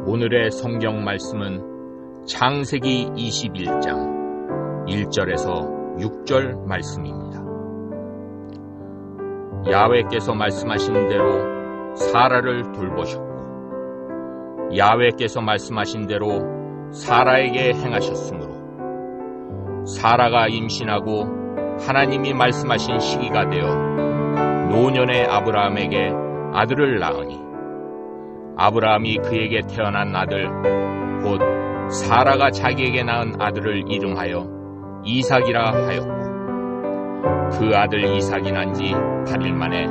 오늘의 성경 말씀은 창세기 21장 1절에서 6절 말씀입니다. 야훼께서 말씀하신 대로 사라를 돌보셨고 야훼께서 말씀하신 대로 사라에게 행하셨으므로 사라가 임신하고 하나님이 말씀하신 시기가 되어 노년의 아브라함에게 아들을 낳으니 아브라함이 그에게 태어난 아들 곧 사라가 자기에게 낳은 아들을 이름하여 이삭이라 하였고 그 아들 이삭이 난 지 8일 만에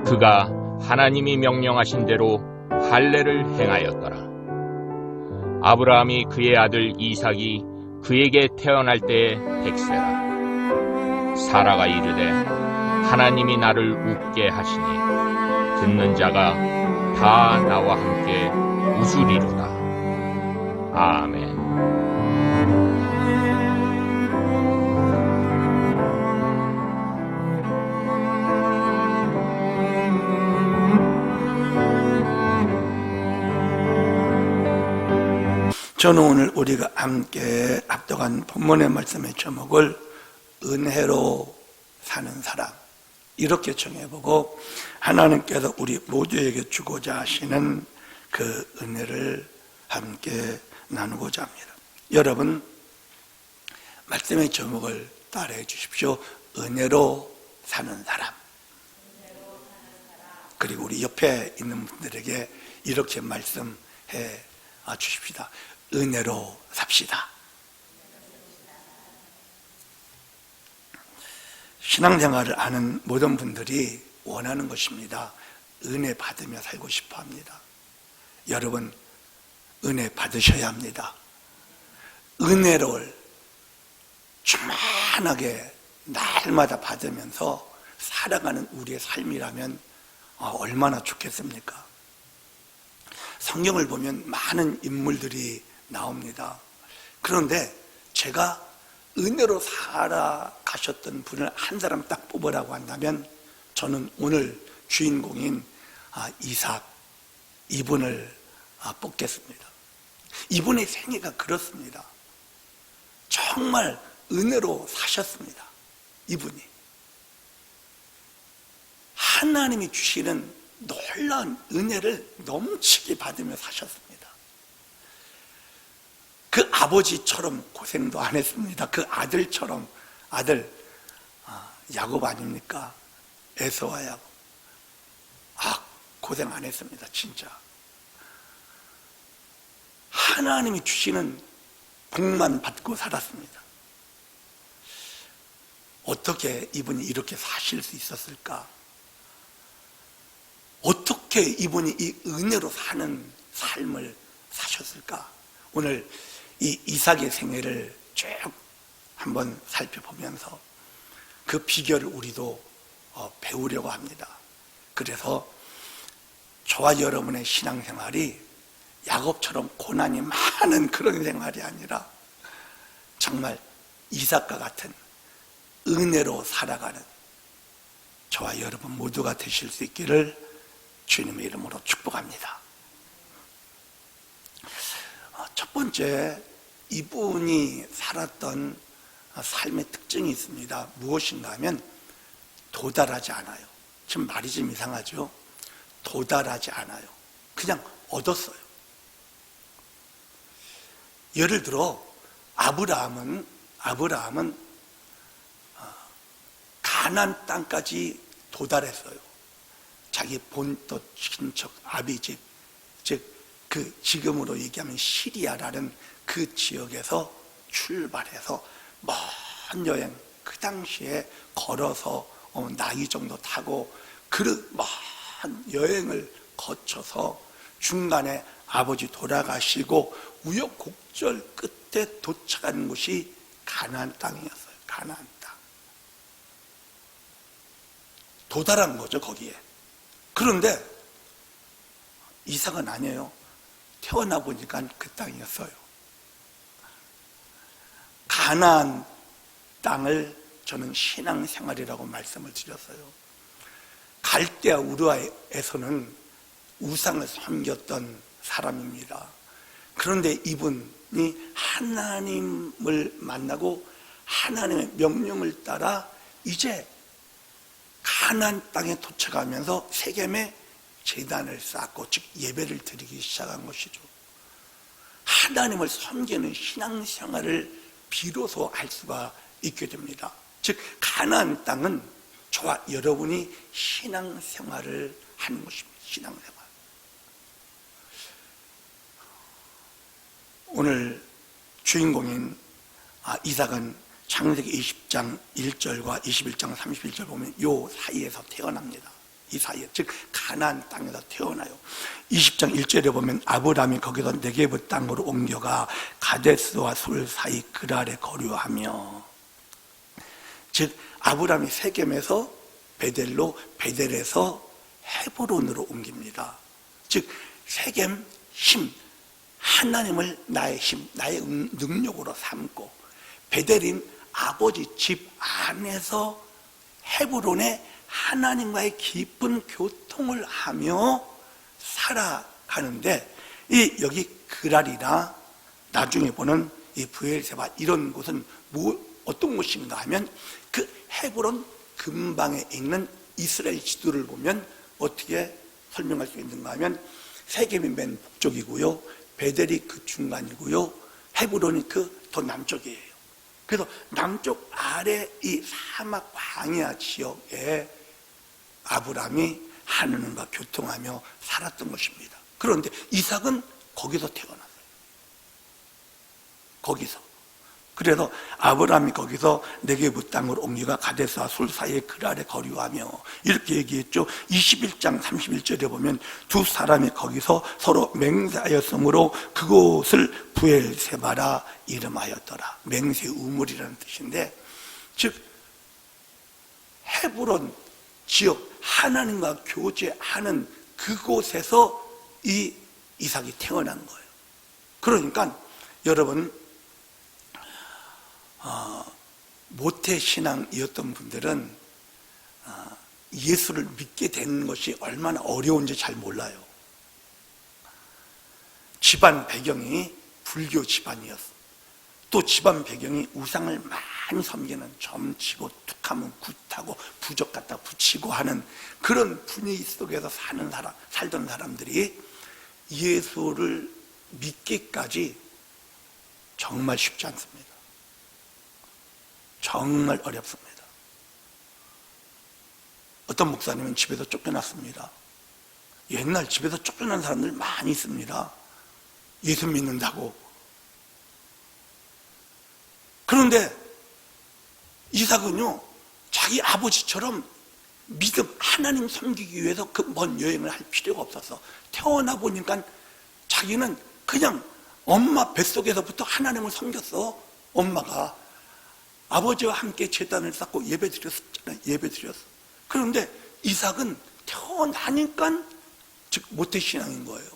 그가 하나님이 명령하신 대로 할례를 행하였더라. 아브라함이 그의 아들 이삭이 그에게 태어날 때에 100세라. 사라가 이르되 하나님이 나를 웃게 하시니 듣는 자가 다 나와 함께 웃으리로다. 아멘. 저는 오늘 우리가 함께 합독한 본문의 말씀의 제목을 은혜로 사는 사람 이렇게 정해보고 하나님께서 우리 모두에게 주고자 하시는 그 은혜를 함께 나누고자 합니다. 여러분 말씀의 제목을 따라해 주십시오. 은혜로 사는 사람. 그리고 우리 옆에 있는 분들에게 이렇게 말씀해 주십시다. 은혜로 삽시다. 신앙생활을 하는 모든 분들이 원하는 것입니다. 은혜 받으며 살고 싶어 합니다. 여러분 은혜 받으셔야 합니다. 은혜를 충만하게 날마다 받으면서 살아가는 우리의 삶이라면 얼마나 좋겠습니까? 성경을 보면 많은 인물들이 나옵니다. 그런데 제가 은혜로 살아가셨던 분을 한 사람 딱 뽑으라고 한다면 저는 오늘 주인공인 이삭 이분을 뽑겠습니다. 이분의 생애가 그렇습니다. 정말 은혜로 사셨습니다. 이분이 하나님이 주시는 놀라운 은혜를 넘치게 받으며 사셨습니다. 그 아버지처럼 고생도 안 했습니다. 그 아들처럼 아들 야곱 아닙니까? 에서와 야곱 고생 안 했습니다. 진짜 하나님이 주시는 복만 받고 살았습니다. 어떻게 이분이 이렇게 사실 수 있었을까? 어떻게 이분이 이 은혜로 사는 삶을 사셨을까? 오늘 이 이삭의 생애를 쭉 한번 살펴보면서 그 비결을 우리도 배우려고 합니다. 그래서 저와 여러분의 신앙생활이 야곱처럼 고난이 많은 그런 생활이 아니라 정말 이삭과 같은 은혜로 살아가는 저와 여러분 모두가 되실 수 있기를 주님의 이름으로 축복합니다. 첫 번째, 이분이 살았던 삶의 특징이 있습니다. 무엇인가 하면 도달하지 않아요. 지금 말이 좀 이상하죠? 도달하지 않아요. 그냥 얻었어요. 예를 들어 아브라함은 가나안 땅까지 도달했어요. 자기 본토 친척 아비집, 즉 그 지금으로 얘기하면 시리아라는 그 지역에서 출발해서 먼 여행, 그 당시에 걸어서 나이 정도 타고 그 먼 여행을 거쳐서 중간에 아버지 돌아가시고 우여곡절 끝에 도착한 곳이 가나안 땅이었어요. 가나안 땅. 도달한 거죠, 거기에. 그런데 이삭은 아니에요. 태어나 보니까 그 땅이었어요. 가나안 땅을 저는 신앙생활이라고 말씀을 드렸어요. 갈대아 우르아에서는 우상을 섬겼던 사람입니다. 그런데 이분이 하나님을 만나고 하나님의 명령을 따라 이제 가나안 땅에 도착하면서 세겜에 제단을 쌓고 즉 예배를 드리기 시작한 것이죠. 하나님을 섬기는 신앙생활을 비로소 할 수가 있게 됩니다. 즉 가나안 땅은 저와 여러분이 신앙생활을 하는 것입니다. 신앙생활. 오늘 주인공인 이삭은 창세기 20장 1절과 21장 31절 보면 요 사이에서 태어납니다. 이 사이에, 즉 가나안 땅에서 태어나요. 20장 1절에 보면 아브라함이 거기서 네게브 땅으로 옮겨가 가데스와 술 사이 그랄에 거류하며, 즉 아브라함이 세겜에서 베델로, 베델에서 헤브론으로 옮깁니다. 즉 세겜 힘, 하나님을 나의 힘, 나의 능력으로 삼고, 베델인 아버지 집 안에서 헤브론에 하나님과의 깊은 교통을 하며 살아가는데, 여기 그랄이나 나중에 보는 이 브엘세바 이런 곳은 어떤 곳인가 하면 그 헤브론 근방에 있는 이스라엘 지도를 보면 어떻게 설명할 수 있는가 하면 세겜이 맨 북쪽이고요, 베델이 그 중간이고요, 헤브론이 그 더 남쪽이에요. 그래서 남쪽 아래 이 사막 광야 지역에 아브라함이 하나님과 교통하며 살았던 것입니다. 그런데 이삭은 거기서 태어났어요. 거기서. 그래서 아브라함이 거기서 네게브 땅으로 옮겨가 가데스와 술 사이에 그랄에 거류하며 이렇게 얘기했죠. 21장 31절에 보면 두 사람이 거기서 서로 맹세하였으므로 그곳을 브엘세바라 이름하였더라. 맹세 우물이라는 뜻인데, 즉 헤브론 지역, 하나님과 교제하는 그곳에서 이 이삭이 태어난 거예요. 그러니까 여러분, 모태신앙이었던 분들은 예수를 믿게 되는 것이 얼마나 어려운지 잘 몰라요. 집안 배경이 불교 집안이었어. 또 집안 배경이 우상을 많이 섬기는, 점치고 툭하면 굿하고 부적 갖다 붙이고 하는 그런 분위기 속에서 살던 사람들이 예수를 믿기까지 정말 쉽지 않습니다. 정말 어렵습니다. 어떤 목사님은 집에서 쫓겨났습니다. 옛날 집에서 쫓겨난 사람들 많이 있습니다. 예수 믿는다고. 그런데 이삭은요, 자기 아버지처럼 믿음, 하나님 섬기기 위해서 그 먼 여행을 할 필요가 없어서 태어나 보니까 자기는 그냥 엄마 뱃속에서부터 하나님을 섬겼어. 엄마가 아버지와 함께 제단을 쌓고 예배 드렸었잖아요. 예배 드렸어. 그런데 이삭은 태어나니까 즉 모태신앙인 거예요.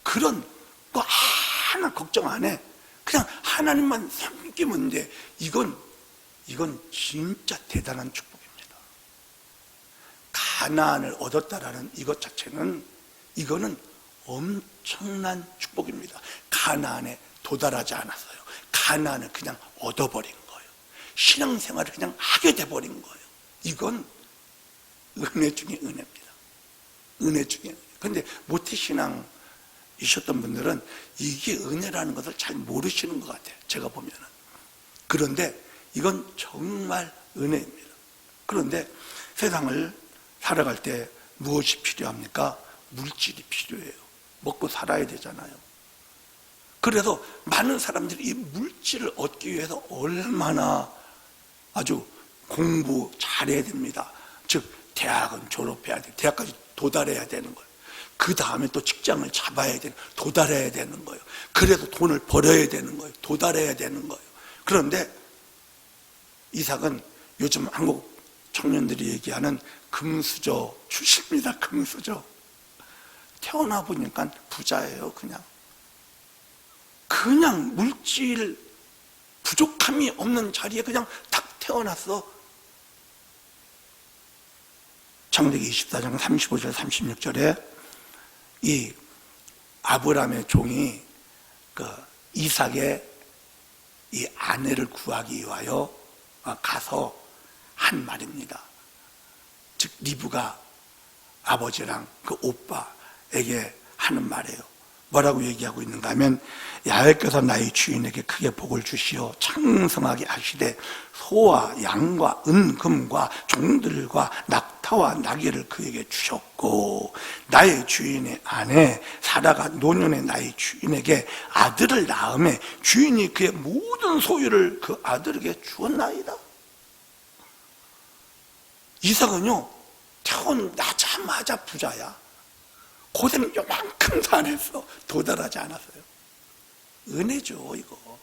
그런 거 하나 걱정 안 해. 그냥 하나님만 섬기면 돼. 이건 진짜 대단한 축복입니다. 가나안을 얻었다라는 이것 자체는, 이거는 엄청난 축복입니다. 가나안에 도달하지 않았어요. 가나안을 그냥 얻어버린 거예요. 신앙생활을 그냥 하게 돼버린 거예요. 이건 은혜 중에 은혜입니다. 은혜 중에. 그런데 모태신앙이셨던 분들은 이게 은혜라는 것을 잘 모르시는 것 같아요. 제가 보면은. 그런데 이건 정말 은혜입니다. 그런데 세상을 살아갈 때 무엇이 필요합니까? 물질이 필요해요. 먹고 살아야 되잖아요. 그래서 많은 사람들이 이 물질을 얻기 위해서 얼마나 아주 공부 잘해야 됩니다. 즉 대학은 졸업해야 돼. 대학까지 도달해야 되는 거예요. 그 다음에 또 직장을 잡아야 되는, 도달해야 되는 거예요. 그래서 돈을 벌어야 되는 거예요. 도달해야 되는 거예요. 그런데 이삭은 요즘 한국 청년들이 얘기하는 금수저 출신입니다. 금수저. 태어나 보니까 부자예요. 그냥 물질 부족함이 없는 자리에 그냥 딱 태어났어. 창세기 24장 35절 36절에 이 아브라함의 종이 그 이삭의 이 아내를 구하기 위하여 가서 한 말입니다. 즉 리브가 아버지랑 그 오빠에게 하는 말이에요. 뭐라고 얘기하고 있는가 하면 야훼께서 나의 주인에게 크게 복을 주시어 창성하게 하시되 소와 양과 은금과 종들과 낙타와 나귀를 그에게 주셨고 나의 주인의 아내 사라가 노년의 나의 주인에게 아들을 낳음에 주인이 그의 모든 소유를 그 아들에게 주었나이다. 이삭은요 태어나자마자 부자야. 고생 요만큼도 안 했어. 도달하지 않았어요. 은혜죠, 이거.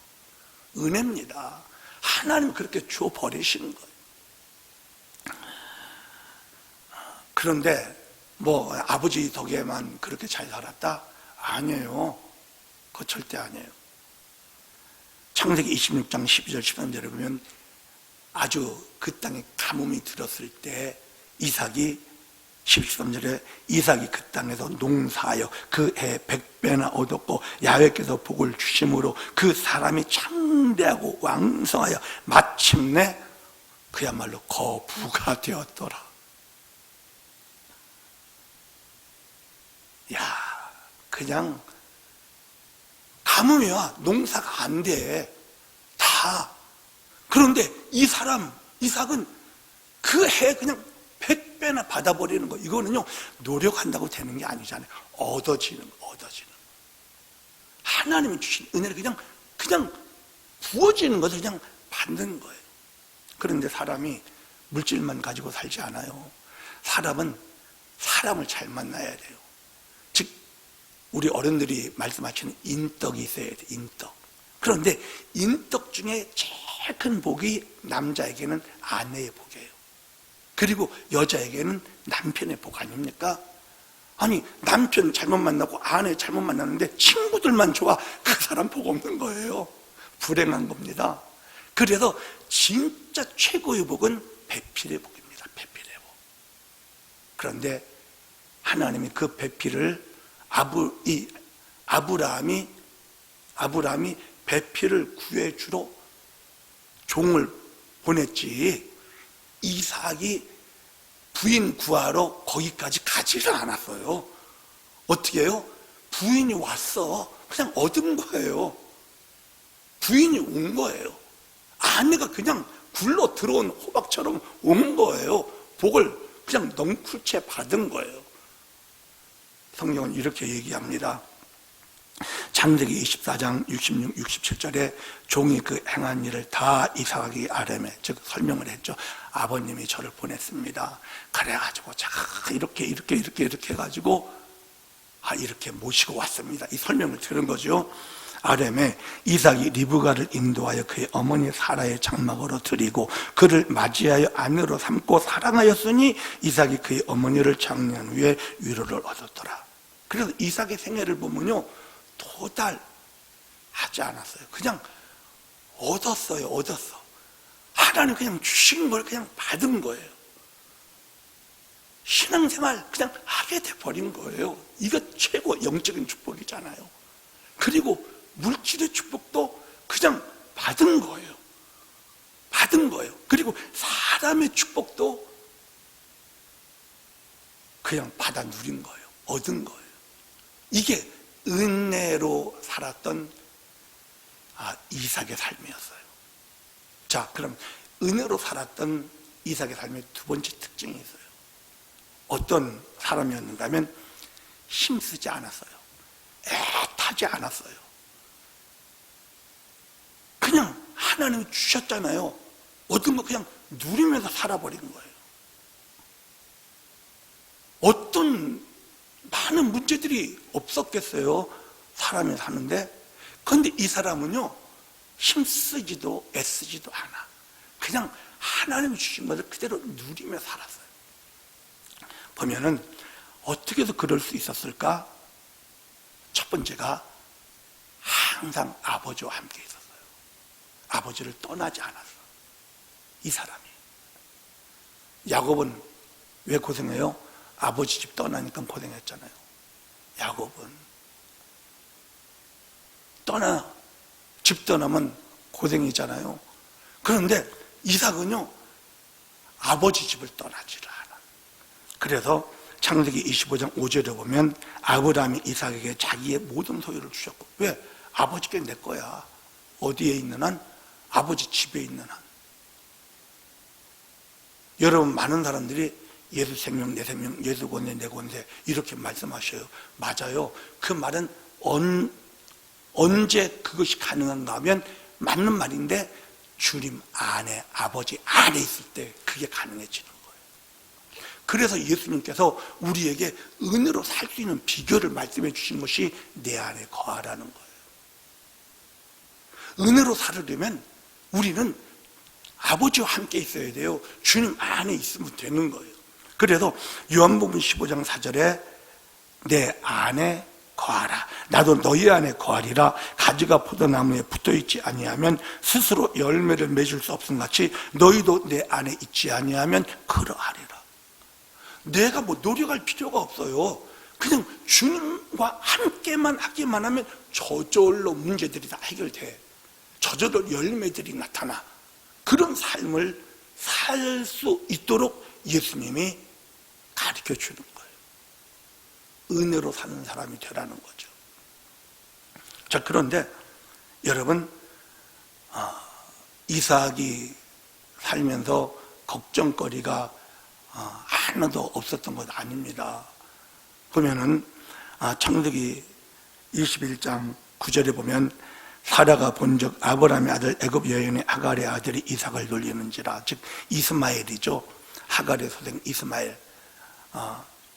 은혜입니다. 하나님 그렇게 줘버리시는 거예요. 그런데 뭐 아버지 덕에만 그렇게 잘 살았다? 아니에요. 그거 절대 아니에요. 창세기 26장 12절 13절에 보면 아주 그 땅에 가뭄이 들었을 때 이삭이 13절에 이삭이 그 땅에서 농사하여 그 해 100배나 얻었고 야훼께서 복을 주심으로 그 사람이 창대하고 왕성하여 마침내 그야말로 거부가 되었더라. 야, 그냥 가뭄이야. 농사가 안 돼. 다. 그런데 이 사람 이삭은 그 해 그냥 100배나 받아버리는 거. 이거는요 노력한다고 되는 게 아니잖아요. 얻어지는. 하나님이 주신 은혜를 그냥 부어지는 것을 그냥 받는 거예요. 그런데 사람이 물질만 가지고 살지 않아요. 사람은 사람을 잘 만나야 돼요. 즉 우리 어른들이 말씀하시는 인덕이 있어야 돼요. 인덕. 그런데 인덕 중에 제일 큰 복이 남자에게는 아내의 복이에요. 그리고 여자에게는 남편의 복 아닙니까? 아니 남편 잘못 만나고 아내 잘못 만나는데 친구들만 좋아. 그 사람 복 없는 거예요. 불행한 겁니다. 그래서 진짜 최고의 복은 배필의 복입니다. 배필의 복. 그런데 하나님이 그 배필을 아브라함이 배필을 구해주러 종을 보냈지 이삭이 부인 구하러 거기까지 가지를 않았어요. 어떻게 해요? 부인이 왔어. 그냥 얻은 거예요. 부인이 온 거예요. 아내가 그냥 굴러 들어온 호박처럼 온 거예요. 복을 그냥 넝쿨채 받은 거예요. 성경은 이렇게 얘기합니다. 창세기 24장 66, 67절에 종이 그 행한 일을 다 이삭에게 아뢰매, 즉 설명을 했죠. 아버님이 저를 보냈습니다. 그래가지고 제가 이렇게 해가지고 이렇게 모시고 왔습니다. 이 설명을 들은 거죠. 아뢰매 이삭이 리브가를 인도하여 그의 어머니 사라의 장막으로 드리고 그를 맞이하여 아내로 삼고 사랑하였으니 이삭이 그의 어머니를 장려한 후에 위로를 얻었더라. 그래서 이삭의 생애를 보면요 도달하지 않았어요. 그냥 얻었어요. 하나님 그냥 주신 걸 그냥 받은 거예요. 신앙생활 그냥 하게 돼버린 거예요. 이거 최고 영적인 축복이잖아요. 그리고 물질의 축복도 그냥 받은 거예요. 그리고 사람의 축복도 그냥 받아 누린 거예요. 얻은 거예요. 이게 은혜로 살았던 이삭의 삶이었어요. 자, 그럼 은혜로 살았던 이삭의 삶의 두 번째 특징이 있어요. 어떤 사람이었는가 하면 힘쓰지 않았어요. 애타지 않았어요. 그냥 하나님이 주셨잖아요. 얻은 거 그냥 누리면서 살아버린 거예요. 어떤 많은 문제들이 없었겠어요. 사람이 사는데. 그런데 이 사람은요 힘쓰지도 애쓰지도 않아. 그냥 하나님이 주신 것을 그대로 누리며 살았어요. 보면은 어떻게 해서 그럴 수 있었을까? 첫 번째가 항상 아버지와 함께 있었어요. 아버지를 떠나지 않았어. 이 사람이. 야곱은 왜 고생해요? 아버지 집 떠나니까 고생했잖아요. 야곱은 집 떠나면 고생이잖아요. 그런데 이삭은요, 아버지 집을 떠나지를 않아. 그래서 창세기 25장 5절에 보면 아브라함이 이삭에게 자기의 모든 소유를 주셨고, 왜? 아버지께 내 거야. 어디에 있는 한? 아버지 집에 있는 한. 여러분, 많은 사람들이 예수 생명, 내 생명, 예수 권세, 내 권세 이렇게 말씀하셔요. 맞아요. 그 말은 언제 그것이 가능한가 하면 맞는 말인데, 주님 안에, 아버지 안에 있을 때 그게 가능해지는 거예요. 그래서 예수님께서 우리에게 은혜로 살 수 있는 비결을 말씀해 주신 것이 내 안에 거하라는 거예요. 은혜로 살으려면 우리는 아버지와 함께 있어야 돼요. 주님 안에 있으면 되는 거예요. 그래서 요한복음 15장 4절에 내 안에 거하라. 나도 너희 안에 거하리라. 가지가 포도나무에 붙어있지 아니하면 스스로 열매를 맺을 수 없음 같이 너희도 내 안에 있지 아니하면 그러하리라. 내가 뭐 노력할 필요가 없어요. 그냥 주님과 함께만 하기만 하면 저절로 문제들이 다 해결돼. 저절로 열매들이 나타나. 그런 삶을 살 수 있도록 예수님이 가르쳐 주는 거예요. 은혜로 사는 사람이 되라는 거죠. 자, 그런데 여러분, 이삭이 살면서 걱정거리가 하나도 없었던 것 아닙니다. 보면은 창세기 21장 9절에 보면 사라가 본즉 아브라함의 아들 애굽 여인의 하갈의 아들이 이삭을 돌리는지라. 즉 이스마엘이죠. 하갈의 소생 이스마엘.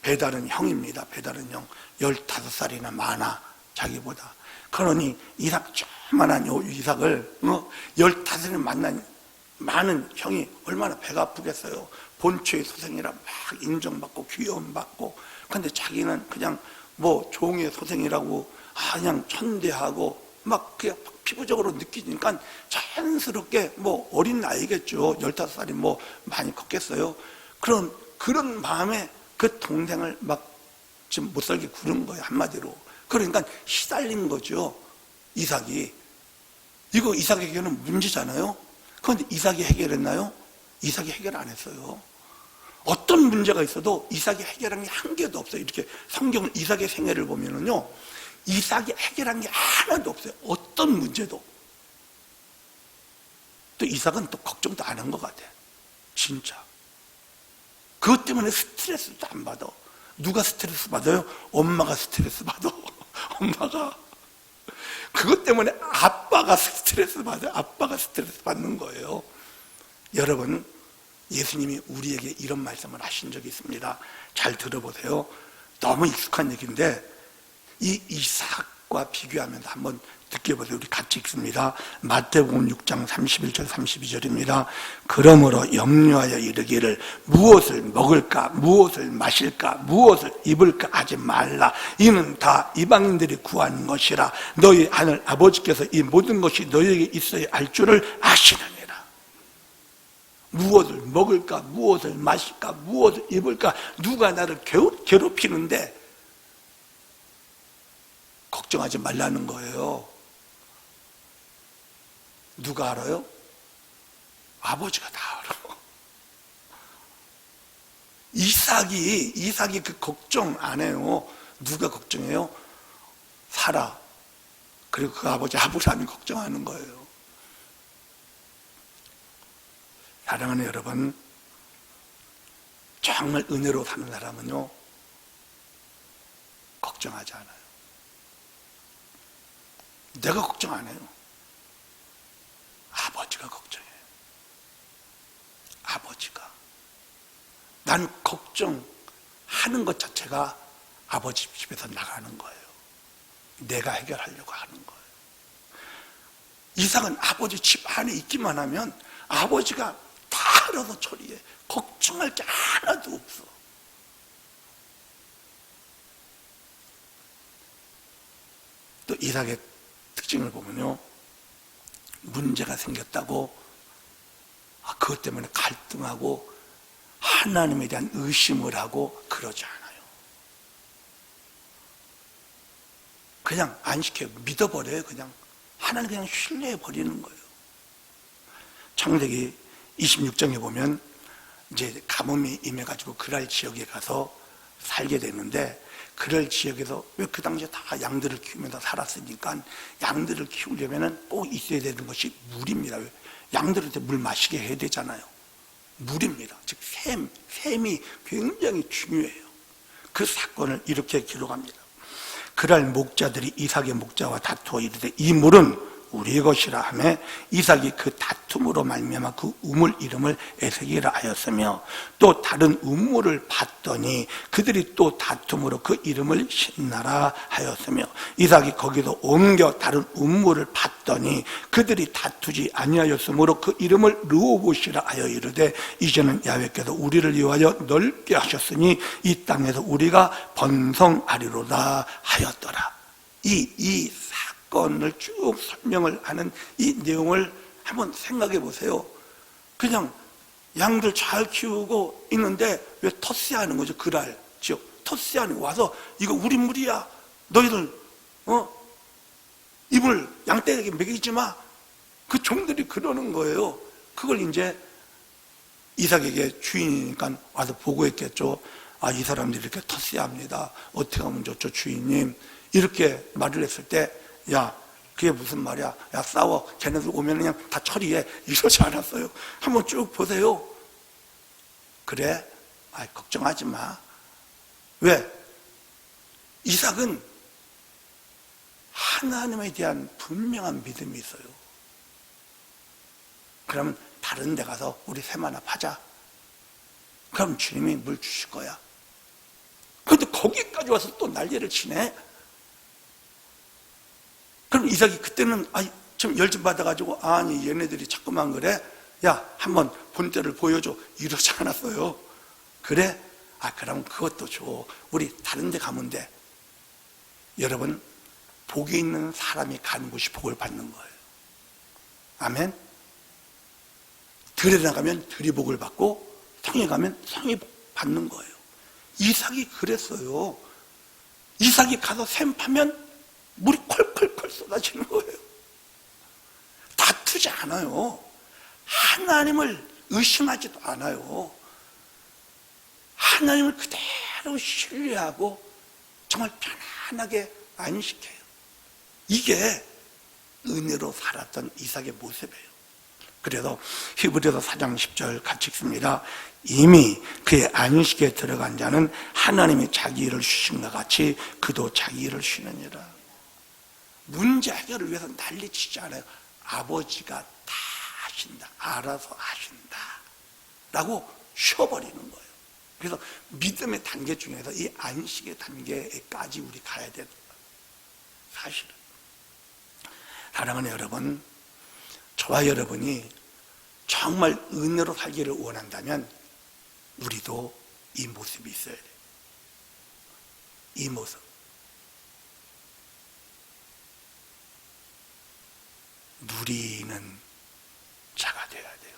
배달은 형입니다. 배달은 형. 15살이나 많아, 자기보다. 그러니 이삭 조그만한 이삭을 15살이 만난 많은 형이 얼마나 배가 아프겠어요. 본초의 소생이라 막 인정받고 귀여움받고. 근데 자기는 그냥 뭐 종의 소생이라고 그냥 천대하고 막 그냥 피부적으로 느끼니까 자연스럽게 뭐 어린 나이겠죠. 15살이 뭐 많이 컸겠어요. 그런 마음에 그 동생을 막 지금 못 살게 구는 거예요, 한마디로. 그러니까 시달린 거죠, 이삭이. 이거 이삭에게는 문제잖아요. 그런데 이삭이 해결했나요? 이삭이 해결 안 했어요. 어떤 문제가 있어도 이삭이 해결한 게 한 개도 없어요. 이렇게 성경을 이삭의 생애를 보면은요, 이삭이 해결한 게 하나도 없어요. 어떤 문제도. 또 이삭은 또 걱정도 안 한 것 같아. 진짜. 그것 때문에 스트레스도 안 받아. 누가 스트레스 받아요? 엄마가 스트레스 받아. 엄마가. 그것 때문에 아빠가 스트레스 받아요. 아빠가 스트레스 받는 거예요. 여러분, 예수님이 우리에게 이런 말씀을 하신 적이 있습니다. 잘 들어보세요. 너무 익숙한 얘기인데 이 이삭과 비교하면서 한번 느껴보세요. 우리 같이 읽습니다. 마태복음 6장 31절 32절입니다. 그러므로 염려하여 이르기를 무엇을 먹을까, 무엇을 마실까, 무엇을 입을까 하지 말라. 이는 다 이방인들이 구하는 것이라. 너희 하늘 아버지께서 이 모든 것이 너희에게 있어야 할 줄을 아시느니라. 무엇을 먹을까, 무엇을 마실까, 무엇을 입을까. 누가 나를 괴롭히는데 걱정하지 말라는 거예요. 누가 알아요? 아버지가 다 알아. 이삭이 그 걱정 안 해요. 누가 걱정해요? 사라. 그리고 그 아버지 아브라함이 걱정하는 거예요. 사랑하는 여러분, 정말 은혜로 사는 사람은요, 걱정하지 않아요. 내가 걱정 안 해요. 아버지가 걱정해요. 아버지가. 난 걱정하는 것 자체가 아버지 집에서 나가는 거예요. 내가 해결하려고 하는 거예요. 이삭은 아버지 집 안에 있기만 하면 아버지가 다 알아서 처리해. 걱정할 게 하나도 없어. 또 이삭의 특징을 보면요, 문제가 생겼다고 그것 때문에 갈등하고 하나님에 대한 의심을 하고 그러지 않아요. 그냥 안 시켜요. 믿어버려요. 그냥 하나님 그냥 신뢰해버리는 거예요. 창세기 26장에 보면 이제 가뭄이 임해가지고 그랄 지역에 가서 살게 되는데, 그랄 지역에서 왜 그 당시에 다 양들을 키우면서 살았으니까 양들을 키우려면 꼭 있어야 되는 것이 물입니다. 양들한테 물 마시게 해야 되잖아요. 물입니다. 즉 샘이 굉장히 중요해요. 그 사건을 이렇게 기록합니다. 그랄 목자들이 이삭의 목자와 다투어 이르되 이 물은 우리의 것이라 하매 이삭이 그 다툼으로 말미암아 그 우물 이름을 에색이라 하였으며, 또 다른 우물을 봤더니 그들이 또 다툼으로 그 이름을 신나라 하였으며, 이삭이 거기서 옮겨 다른 우물을 봤더니 그들이 다투지 아니하였으므로 그 이름을 르호봇이라 하여 이르되 이제는 야훼께서 우리를 위하여 넓게 하셨으니 이 땅에서 우리가 번성하리로다 하였더라. 이 사건을 쭉 설명을 하는 이 내용을 한번 생각해 보세요. 그냥 양들 잘 키우고 있는데 왜 텃세하는 거죠? 그랄 지역 텃세하는 거 와서 이거 우리 물이야, 너희들 입을 양떼에게 먹이지 마. 그 종들이 그러는 거예요. 그걸 이제 이삭에게 주인이니까 와서 보고했겠죠. 아, 이 사람들이 이렇게 텃세합니다. 어떻게 하면 좋죠, 주인님? 이렇게 말을 했을 때, 야, 그게 무슨 말이야? 야, 싸워. 걔네들 오면 그냥 다 처리해. 이러지 않았어요. 한번 쭉 보세요. 그래? 아, 걱정하지 마. 왜? 이삭은 하나님에 대한 분명한 믿음이 있어요. 그러면 다른 데 가서 우리 샘 하나 파자. 그럼 주님이 물 주실 거야. 근데 거기까지 와서 또 난리를 치네. 그럼 이삭이 그때는 좀 열심 받아가지고, 아니 얘네들이 자꾸만 그래, 야 한번 본때를 보여줘, 이러지 않았어요. 그래? 아, 그럼 그것도 줘. 우리 다른 데 가면 돼. 여러분, 복이 있는 사람이 가는 곳이 복을 받는 거예요. 아멘. 들에 나가면 들이 복을 받고 성에 가면 성이 복 받는 거예요. 이삭이 그랬어요. 이삭이 가서 샘 파면 물이 콜콜콜 쏟아지는 거예요. 다투지 않아요. 하나님을 의심하지도 않아요. 하나님을 그대로 신뢰하고 정말 편안하게 안식해요. 이게 은혜로 살았던 이삭의 모습이에요. 그래서 히브리서 4장 10절 같이 읽습니다. 이미 그의 안식에 들어간 자는 하나님이 자기 일을 쉬심과 같이 그도 자기 일을 쉬느니라. 문제 해결을 위해서 난리치지 않아요. 아버지가 다 하신다, 알아서 하신다 라고 쉬어버리는 거예요. 그래서 믿음의 단계 중에서 이 안식의 단계까지 우리 가야 되는 거예요. 사실은 사랑하는 여러분, 저와 여러분이 정말 은혜로 살기를 원한다면 우리도 이 모습이 있어야 돼요. 이 모습. 누리는 자가 되어야 돼요.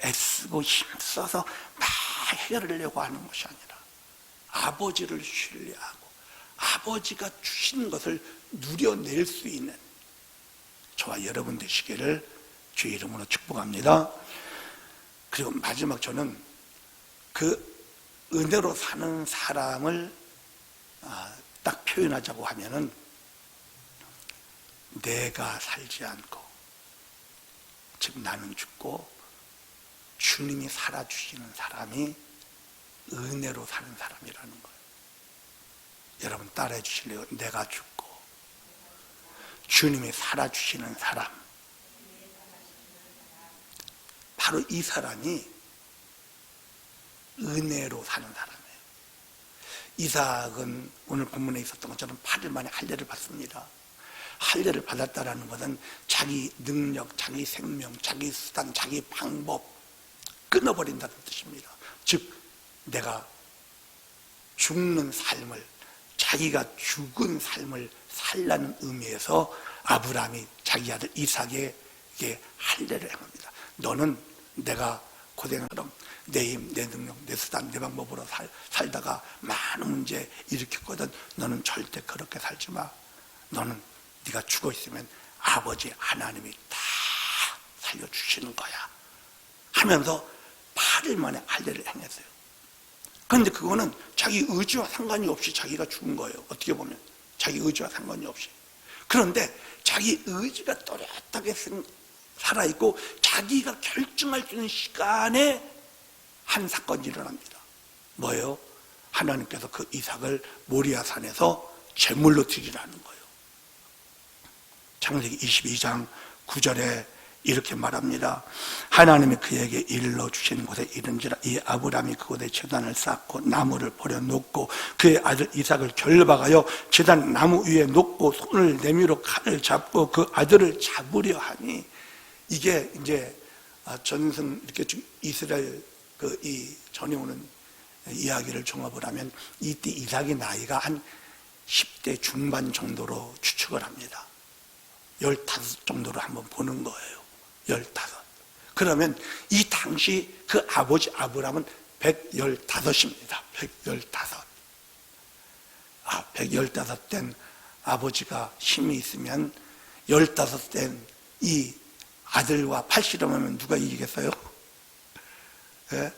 애쓰고 힘써서 막 해결하려고 하는 것이 아니라 아버지를 신뢰하고 아버지가 주신 것을 누려낼 수 있는 저와 여러분 되시기를 주의 이름으로 축복합니다. 그리고 마지막 저는 그 은혜로 사는 사람을 딱 표현하자고 하면은, 내가 살지 않고, 즉 나는 죽고 주님이 살아주시는 사람이 은혜로 사는 사람이라는 거예요. 여러분 따라해 주실래요? 내가 죽고 주님이 살아주시는 사람, 바로 이 사람이 은혜로 사는 사람이에요. 이삭은 오늘 본문에 있었던 것처럼 8일 만에 할례를 받습니다. 할례를 받았다라는 것은 자기 능력, 자기 생명, 자기 수단, 자기 방법 끊어버린다는 뜻입니다. 즉 내가 죽는 삶을, 자기가 죽은 삶을 살라는 의미에서 아브라함이 자기 아들 이삭에게 할례를 행합니다. 너는 내가 고생한 것처럼 내 힘, 내 능력, 내 수단, 내 방법으로 살다가 많은 문제 일으켰거든. 너는 절대 그렇게 살지 마. 너는 네가 죽어 있으면 아버지 하나님이 다 살려주시는 거야 하면서 8일 만에 할례를 행했어요. 그런데 그거는 자기 의지와 상관이 없이 자기가 죽은 거예요. 어떻게 보면 자기 의지와 상관이 없이. 그런데 자기 의지가 또렷하게 살아있고 자기가 결정할 수 있는 시간에 한 사건이 일어납니다. 뭐예요? 하나님께서 그 이삭을 모리아산에서 제물로 드리라는 거예요. 창세기 22장 9절에 이렇게 말합니다. 하나님이 그에게 일러 주신 곳에 이른지라 이 아브라함이 그곳에 제단을 쌓고 나무를 버려놓고 그의 아들 이삭을 결박하여 제단 나무 위에 놓고 손을 내밀어 칼을 잡고 그 아들을 잡으려 하니, 이게 이제 전승 이렇게 이스라엘 이 전에 오는 이야기를 종합을 하면 이때 이삭의 나이가 한 10대 중반 정도로 추측을 합니다. 15 정도로 한번 보는 거예요. 15. 그러면 이 당시 그 아버지 아브라함은 115입니다. 115. 115 된 아버지가 힘이 있으면 15 된 이 아들과 팔씨름하면 누가 이기겠어요? 네?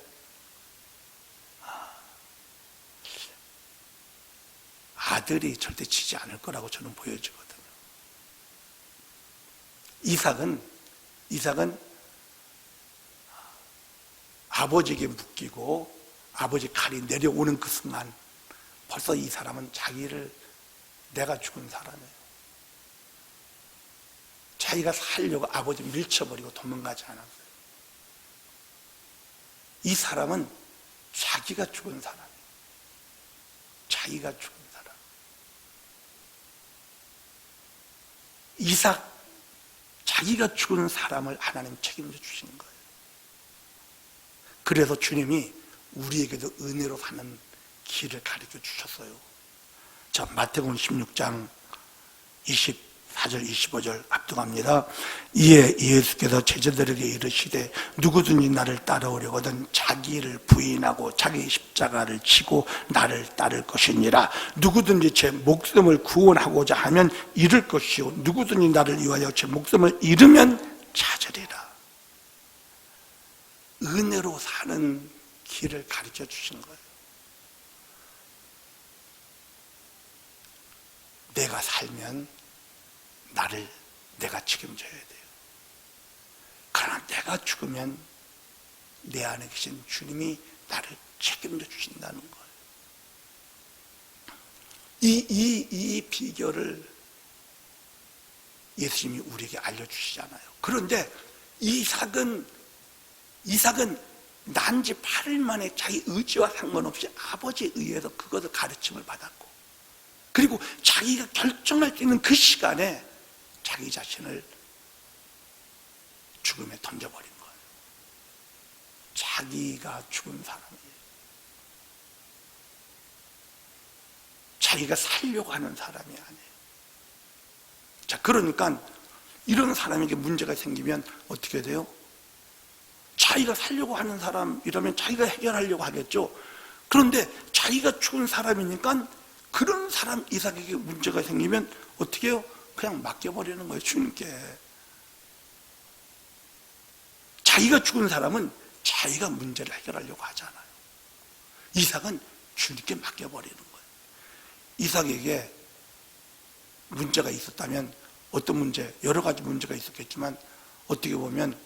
아들이 절대 지지 않을 거라고 저는 보여지거든요. 이삭은 아버지에게 묶이고 아버지 칼이 내려오는 그 순간 벌써 이 사람은 자기를 내가 죽은 사람이에요. 자기가 살려고 아버지 밀쳐버리고 도망가지 않았어요. 이 사람은 자기가 죽은 사람이에요. 자기가 죽은 사람. 이삭, 자기가 죽은 사람을 하나님 책임져 주신 거예요. 그래서 주님이 우리에게도 은혜로 사는 길을 가르쳐 주셨어요. 자, 마태복음 16장 24절 25절 압도합니다. 이에 예수께서 제자들에게 이르시되 누구든지 나를 따라오려거든 자기를 부인하고 자기 십자가를 지고 나를 따를 것이니라. 누구든지 제 목숨을 구원하고자 하면 잃을 것이요 누구든지 나를 위하여 제 목숨을 잃으면 찾으리라. 은혜로 사는 길을 가르쳐 주신 거예요. 내가 살면 내가 책임져야 돼요. 그러나 내가 죽으면 내 안에 계신 주님이 나를 책임져 주신다는 거예요. 이 비결을 예수님이 우리에게 알려주시잖아요. 그런데 이삭은 난 지 8일 만에 자기 의지와 상관없이 아버지에 의해서 그것을 가르침을 받았고, 그리고 자기가 결정할 수 있는 그 시간에 자기 자신을 죽음에 던져버린 거예요. 자기가 죽은 사람이에요. 자기가 살려고 하는 사람이 아니에요. 자, 그러니까 이런 사람에게 문제가 생기면 어떻게 돼요? 자기가 살려고 하는 사람이라면 자기가 해결하려고 하겠죠. 그런데 자기가 죽은 사람이니까 그런 사람 이삭에게 문제가 생기면 어떻게 해요? 그냥 맡겨버리는 거예요, 주님께. 자기가 죽은 사람은 자기가 문제를 해결하려고 하잖아요. 이삭은 주님께 맡겨버리는 거예요. 이삭에게 문제가 있었다면 어떤 문제, 여러 가지 문제가 있었겠지만 어떻게 보면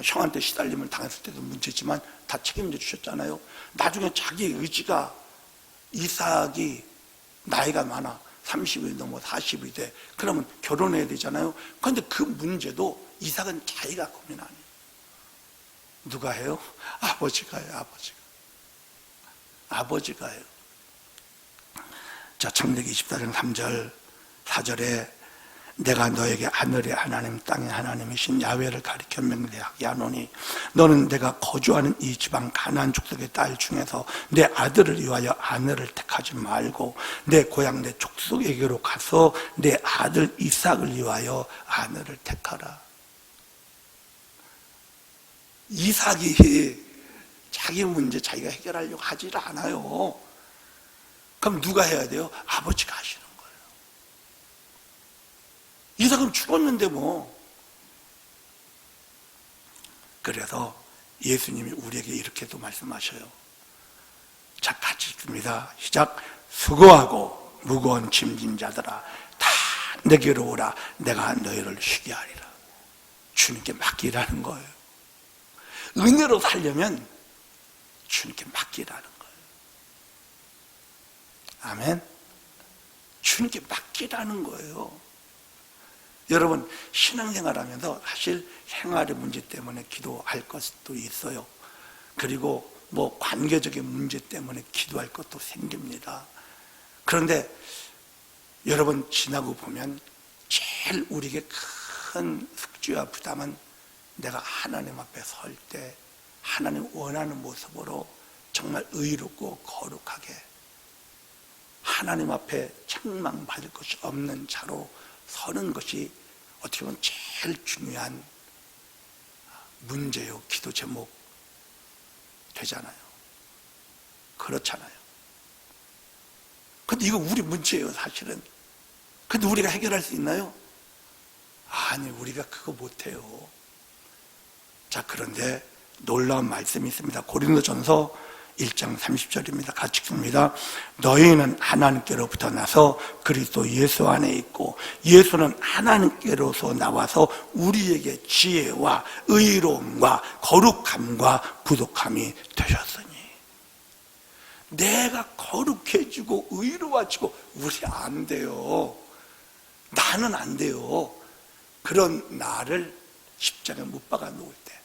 형한테 시달림을 당했을 때도 문제지만 다 책임져 주셨잖아요. 나중에 자기 의지가, 이삭이 나이가 많아 30이 넘어 40이 돼. 그러면 결혼해야 되잖아요. 그런데 그 문제도 이삭은 자기가 고민 안 해요. 누가 해요? 아버지가 해요. 아버지가 해요. 자, 창세기 24장 3절 4절에 내가 너에게 하늘의 하나님 땅의 하나님이신 야훼를 가리켜 명령하게 하노니 너는 내가 거주하는 이 지방 가나안 족속의 딸 중에서 내 아들을 위하여 아내를 택하지 말고 내 고향 내 족속에게로 가서 내 아들 이삭을 위하여 아내를 택하라. 이삭이 자기 문제 자기가 해결하려고 하질 않아요. 그럼 누가 해야 돼요? 아버지가 하시는 거예요. 이삭은 죽었는데 뭐. 그래서 예수님이 우리에게 이렇게도 말씀하셔요. 자, 같이 읽습니다. 시작. 수고하고 무거운 짐진 자들아 다 내게로 오라. 내가 너희를 쉬게 하리라. 주님께 맡기라는 거예요. 은혜로 살려면 주님께 맡기라는 거예요. 아멘. 주님께 맡기라는 거예요. 여러분, 신앙생활하면서 사실 생활의 문제 때문에 기도할 것도 있어요. 그리고 뭐 관계적인 문제 때문에 기도할 것도 생깁니다. 그런데 여러분, 지나고 보면 제일 우리에게 큰 숙제와 부담은 내가 하나님 앞에 설 때 하나님 원하는 모습으로 정말 의롭고 거룩하게 하나님 앞에 책망받을 것이 없는 자로 서는 것이 어떻게 보면 제일 중요한 문제요, 기도 제목 되잖아요. 그렇잖아요. 근데 이거 우리 문제예요, 사실은. 근데 우리가 해결할 수 있나요? 아니, 우리가 그거 못해요. 자, 그런데 놀라운 말씀이 있습니다. 고린도전서 1장 30절입니다. 같이 읽습니다. 너희는 하나님께로부터 나서 그리스도 예수 안에 있고 예수는 하나님께로서 나와서 우리에게 지혜와 의로움과 거룩함과 부족함이 되셨으니. 내가 거룩해지고 의로워지고 우리 안 돼요. 나는 안 돼요. 그런 나를 십자가에 못 박아 놓을 때,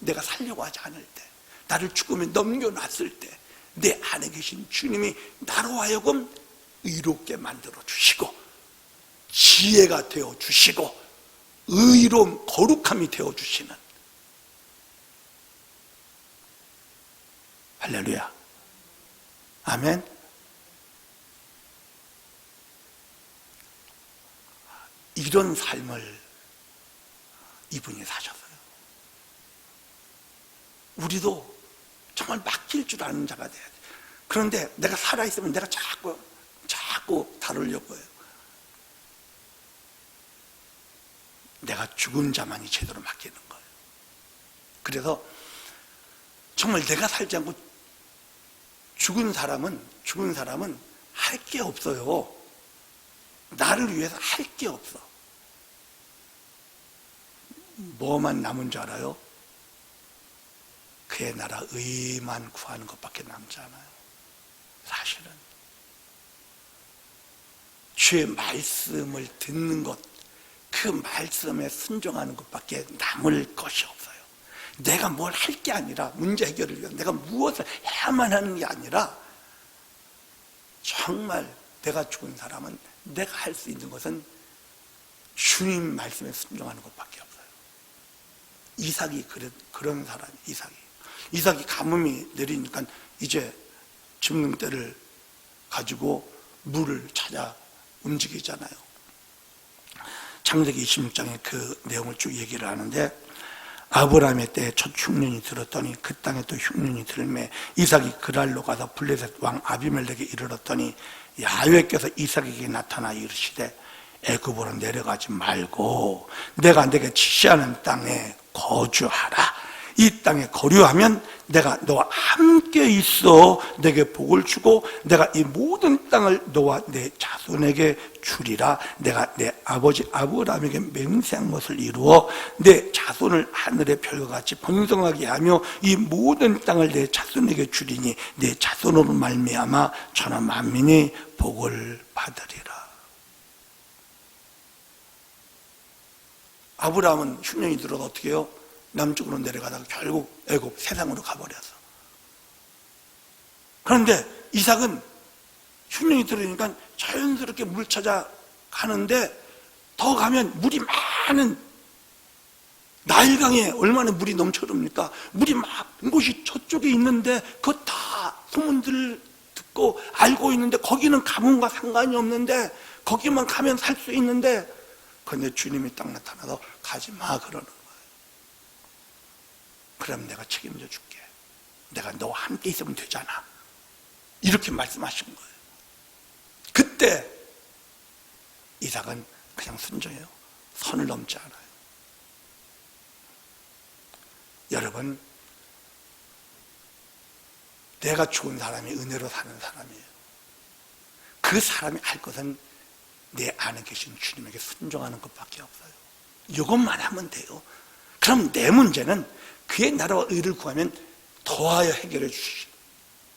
내가 살려고 하지 않을 때, 나를 죽음에 넘겨놨을 때 내 안에 계신 주님이 나로 하여금 의롭게 만들어 주시고 지혜가 되어 주시고 의로움, 거룩함이 되어 주시는, 할렐루야, 아멘. 이런 삶을 이분이 사셨어요. 우리도 정말 맡길 줄 아는 자가 돼야 돼. 그런데 내가 살아있으면 내가 자꾸 다루려고 해요. 내가 죽은 자만이 제대로 맡기는 거예요. 그래서 정말 내가 살지 않고 죽은 사람은 할 게 없어요. 나를 위해서 할 게 없어. 뭐만 남은 줄 알아요? 그의 나라 의만 구하는 것밖에 남지 않아요. 사실은 주의 말씀을 듣는 것, 그 말씀에 순종하는 것밖에 남을 것이 없어요. 내가 뭘 할 게 아니라, 문제 해결을 위해서 내가 무엇을 해야만 하는 게 아니라, 정말 내가 죽은 사람은 내가 할 수 있는 것은 주님 말씀에 순종하는 것밖에 없어요. 이삭이 그런 사람이, 이삭이 가뭄이 내리니까 이제 죽는 때를 가지고 물을 찾아 움직이잖아요. 창세기 26장에 그 내용을 쭉 얘기를 하는데, 아브라함의 때에 첫 흉년이 들었더니 그 땅에 또 흉년이 들매 이삭이 그랄로 가서 블레셋 왕 아비멜렉에 이르렀더니 야훼께서 이삭에게 나타나 이르시되 애굽으로 내려가지 말고 내가 내게 지시하는 땅에 거주하라. 이 땅에 거류하면 내가 너와 함께 있어 내게 복을 주고 내가 이 모든 땅을 너와 내 자손에게 주리라. 내가 내 아버지 아브라함에게 맹세한 것을 이루어 내 자손을 하늘의 별과 같이 번성하게 하며 이 모든 땅을 내 자손에게 주리니 내 자손으로 말미암아 천하 만민이 복을 받으리라. 아브라함은 흉년이 들어서 어떻게 해요? 남쪽으로 내려가다가 결국 애굽 세상으로 가버렸어. 그런데 이삭은 흉년이 들으니까 자연스럽게 물 찾아 가는데, 더 가면 물이 많은 나일강에 얼마나 물이 넘쳐 흐릅니까? 물이 막 곳이 저쪽에 있는데 그거 다 소문들 듣고 알고 있는데 거기는 가뭄과 상관이 없는데 거기만 가면 살 수 있는데, 그런데 주님이 딱 나타나서 가지 마 그러는 거예요. 그럼 내가 책임져 줄게. 내가 너와 함께 있으면 되잖아. 이렇게 말씀하신 거예요. 그때 이삭은 그냥 순종해요. 선을 넘지 않아요. 여러분, 내가 좋은 사람이 은혜로 사는 사람이에요. 그 사람이 할 것은 내 안에 계신 주님에게 순종하는 것밖에 없어요. 이것만 하면 돼요. 그럼 내 문제는 그의 나라와 의를 구하면 더하여 해결해 주시고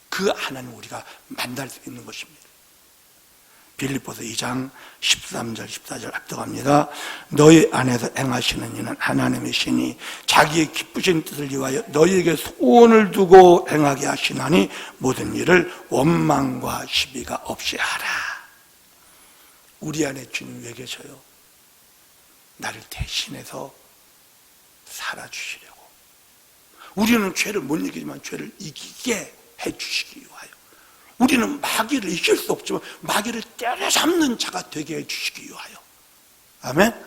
그 하나님 우리가 만날 수 있는 것입니다. 빌립보서 2장 13절 14절 압도합니다. 너희 안에서 행하시는 이는 하나님의 신이 자기의 기쁘신 뜻을 위하여 너희에게 소원을 두고 행하게 하시나니 모든 일을 원망과 시비가 없이 하라. 우리 안에 주님 왜 계셔요? 나를 대신해서 살아주시려고. 우리는 죄를 못 이기지만 죄를 이기게 해주시기 위하여, 우리는 마귀를 이길 수 없지만 마귀를 때려잡는 자가 되게 해주시기 위하여. 아멘.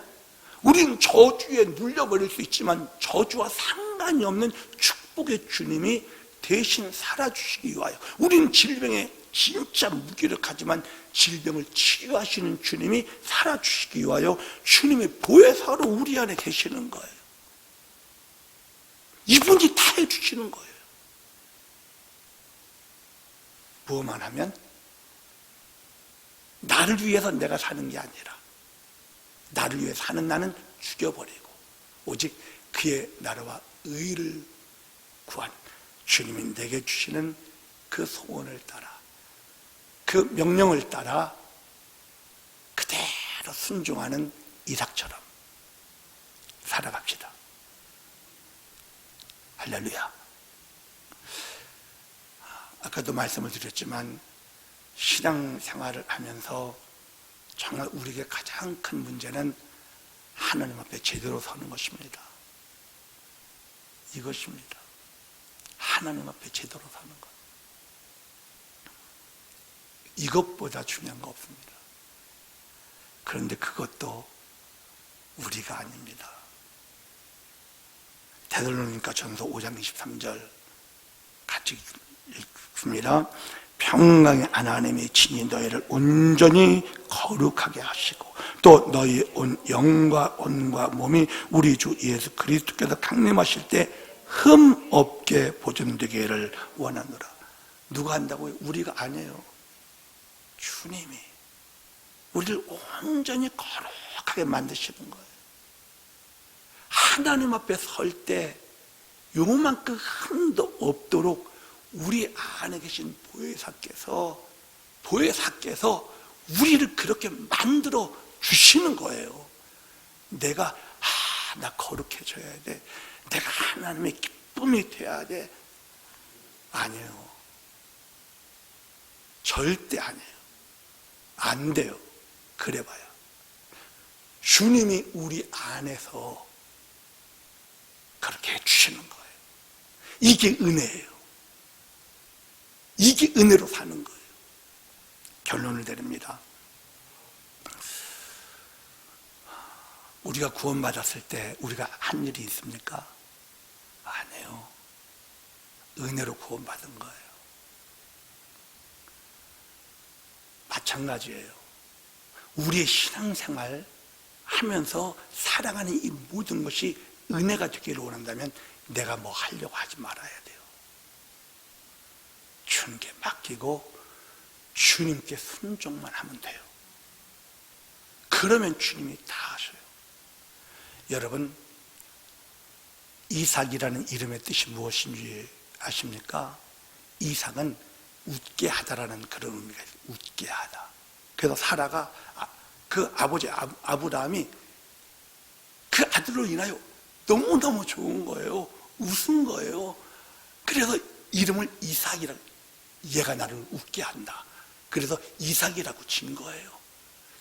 우리는 저주에 눌려버릴 수 있지만 저주와 상관이 없는 축복의 주님이 대신 살아주시기 위하여, 우리는 질병에 진짜 무기력하지만 질병을 치유하시는 주님이 살아주시기 위하여 주님의 보혜사로 우리 안에 계시는 거예요. 이분이 다 해주시는 거예요. 뭐만 하면 나를 위해서 내가 사는 게 아니라 나를 위해 사는 나는 죽여버리고 오직 그의 나라와 의를 구하는 주님이 내게 주시는 그 소원을 따라, 그 명령을 따라 그대로 순종하는 이삭처럼 살아갑시다. 할렐루야. 아까도 말씀을 드렸지만 신앙생활을 하면서 정말 우리에게 가장 큰 문제는 하나님 앞에 제대로 서는 것입니다. 이것입니다. 하나님 앞에 제대로 서는 것. 이것보다 중요한 거 없습니다. 그런데 그것도 우리가 아닙니다. 데살로니가 전서 5장 23절 같이 읽습니다. 평강의 하나님이 친히 너희를 온전히 거룩하게 하시고 또 너희 온 영과 온과 몸이 우리 주 예수 그리스도께서 강림하실 때 흠 없게 보존되기를 원하노라. 누가 한다고요? 우리가 아니에요. 주님이 우리를 온전히 거룩하게 만드시는 거예요. 하나님 앞에 설 때 요만큼 흠도 없도록 우리 안에 계신 보혜사께서 우리를 그렇게 만들어 주시는 거예요. 내가 나 거룩해져야 돼. 내가 하나님의 기쁨이 돼야 돼. 아니에요. 절대 아니에요. 안 돼요. 그래봐야. 주님이 우리 안에서 그렇게 해주시는 거예요. 이게 은혜예요. 이게 은혜로 사는 거예요. 결론을 내립니다. 우리가 구원받았을 때 우리가 한 일이 있습니까? 아니에요. 은혜로 구원받은 거예요. 마찬가지예요. 우리의 신앙생활 하면서 살아가는 이 모든 것이 은혜가 되기를 원한다면 내가 뭐 하려고 하지 말아야 돼요. 주님께 맡기고 주님께 순종만 하면 돼요. 그러면 주님이 다 하셔요. 여러분, 이삭이라는 이름의 뜻이 무엇인지 아십니까? 이삭은 웃게 하다라는 그런 의미가 있어요. 웃게 하다. 그래서 사라가 그 아버지 아브라함이 그 아들로 인하여 너무너무 좋은 거예요. 웃은 거예요. 그래서 이름을 이삭이라고, 얘가 나를 웃게 한다. 그래서 이삭이라고 진 거예요.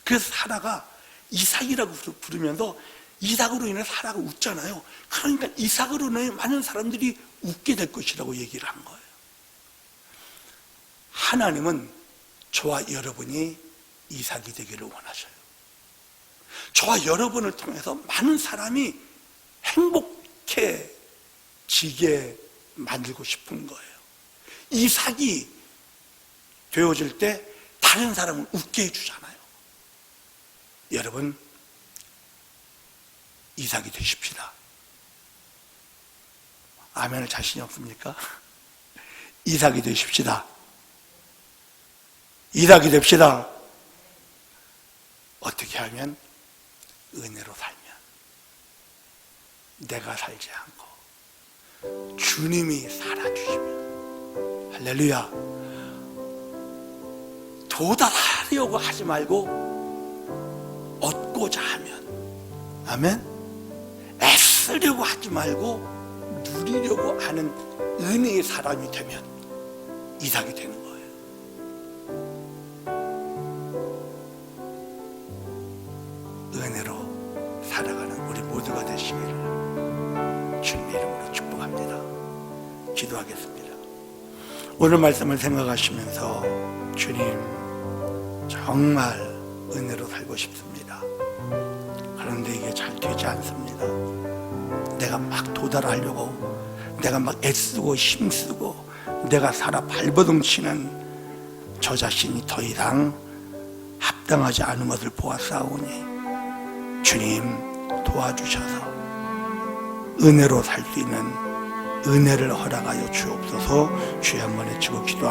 그래서 사라가 이삭이라고 부르면서 이삭으로 인해 사라가 웃잖아요. 그러니까 이삭으로 인해 많은 사람들이 웃게 될 것이라고 얘기를 한 거예요. 하나님은 저와 여러분이 이삭이 되기를 원하셔요. 저와 여러분을 통해서 많은 사람이 행복해지게 만들고 싶은 거예요. 이삭이 되어질 때 다른 사람을 웃게 해주잖아요. 여러분, 이삭이 되십시다. 아멘을 자신이 없습니까? 이삭이 되십시다. 이삭이 됩시다. 어떻게 하면? 은혜로 살면. 내가 살지 않고 주님이 살아주시면. 할렐루야. 도달하려고 하지 말고 얻고자 하면. 아멘. 애쓰려고 하지 말고 누리려고 하는 은혜의 사람이 되면 이삭이 되는 거예요. 은혜로 살아가는 우리 모두가 되시기를 주님의 이름으로 축복합니다. 기도하겠습니다. 오늘 말씀을 생각하시면서 주님, 정말 은혜로 살고 싶습니다. 그런데 이게 잘 되지 않습니다. 내가 막 도달하려고, 내가 막 애쓰고 힘쓰고 내가 살아 발버둥 치는 저 자신이 더 이상 합당하지 않은 것을 보았사오니 주님 도와주셔서 은혜로 살 수 있는 은혜를 허락하여 주옵소서. 주여 한번 외치고 기도합니다.